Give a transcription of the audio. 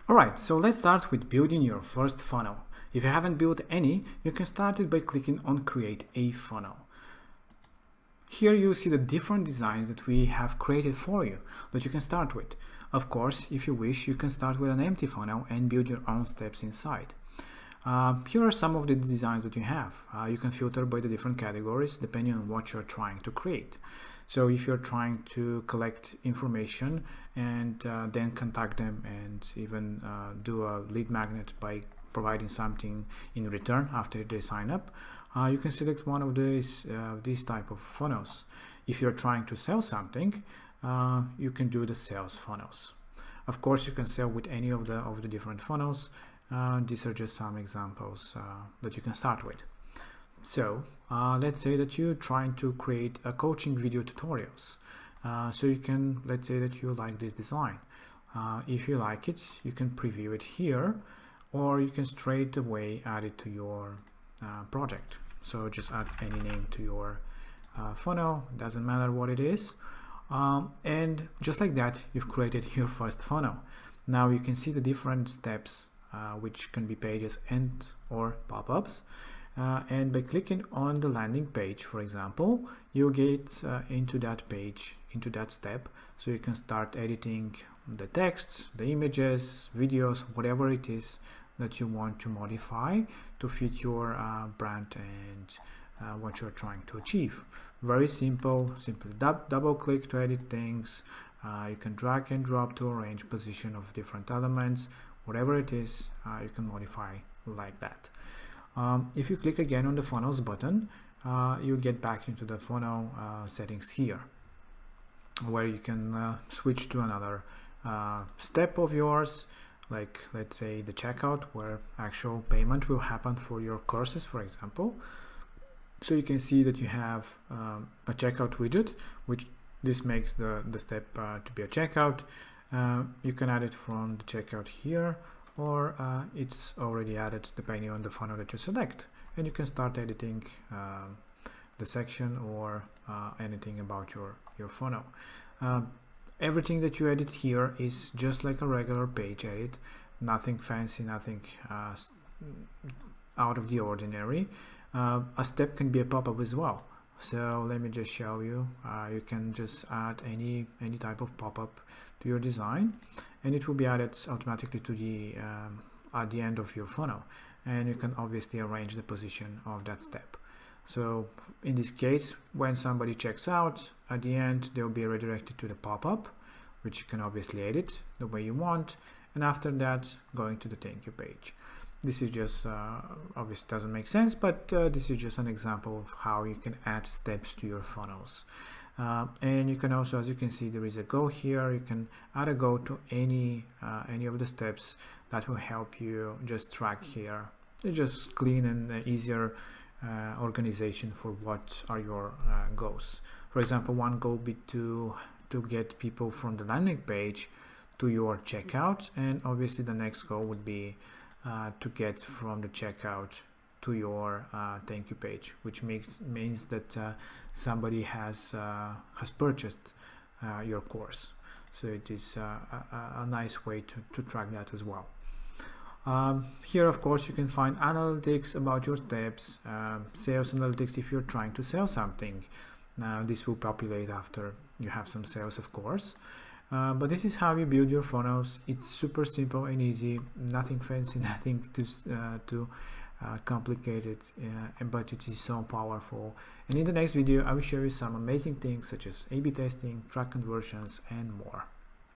Alright, so let's start with building your first funnel. If you haven't built any, you can start it by clicking on Create a Funnel. Here you see the different designs that we have created for you that you can start with. Of course, if you wish, you can start with an empty funnel and build your own steps inside. Here are some of the designs that you have. You can filter by the different categories depending on what you're trying to create. So if you're trying to collect information and then contact them and even do a lead magnet by providing something in return after they sign up, you can select one of these type of funnels. If you're trying to sell something, you can do the sales funnels. Of course, you can sell with any of the different funnels. These are just some examples that you can start with. So let's say that you're trying to create a coaching video tutorials. So you can, let's say that you like this design. If you like it, you can preview it here, or you can straight away add it to your project. So just add any name to your funnel, doesn't matter what it is. And just like that, you've created your first funnel. Now you can see the different steps, which can be pages and or pop-ups. And by clicking on the landing page, for example, you get into that page, into that step, so you can start editing the texts, the images, videos, whatever it is that you want to modify to fit your brand and what you're trying to achieve. Very simple. Simply double click to edit things. You can drag and drop to arrange position of different elements. Whatever it is, you can modify like that. If you click again on the funnels button, you get back into the funnel settings here, where you can switch to another step of yours, like let's say the checkout, where actual payment will happen for your courses, for example. So you can see that you have a checkout widget, which this makes the step to be a checkout. You can add it from the checkout here, or it's already added depending on the funnel that you select, and you can start editing the section or anything about your funnel. Everything that you edit here is just like a regular page edit, nothing fancy, nothing out of the ordinary. A step can be a pop-up as well. So let me just show you. You can just add any type of pop-up to your design, and it will be added automatically to the at the end of your funnel, and you can obviously arrange the position of that step. So in this case, when somebody checks out, at the end they'll be redirected to the pop-up, which you can obviously edit the way you want, and after that going to the thank you page. This is just obviously doesn't make sense, but this is just an example of how you can add steps to your funnels. And you can also, as you can see, there is a go here. You can add a go to any of the steps that will help you just track here. It's just clean and easier organization for what are your goals. For example, one goal would be to get people from the landing page to your checkout, and obviously the next goal would be to get from the checkout to your thank you page, which means that somebody has purchased your course. So it is a nice way to track that as well. Here, of course, you can find analytics about your steps, sales analytics if you're trying to sell something. Now this will populate after you have some sales, of course. But this is how you build your funnels. It's super simple and easy, nothing fancy, nothing too complicated, but it is so powerful. And in the next video I will show you some amazing things such as A/B testing, track conversions, and more.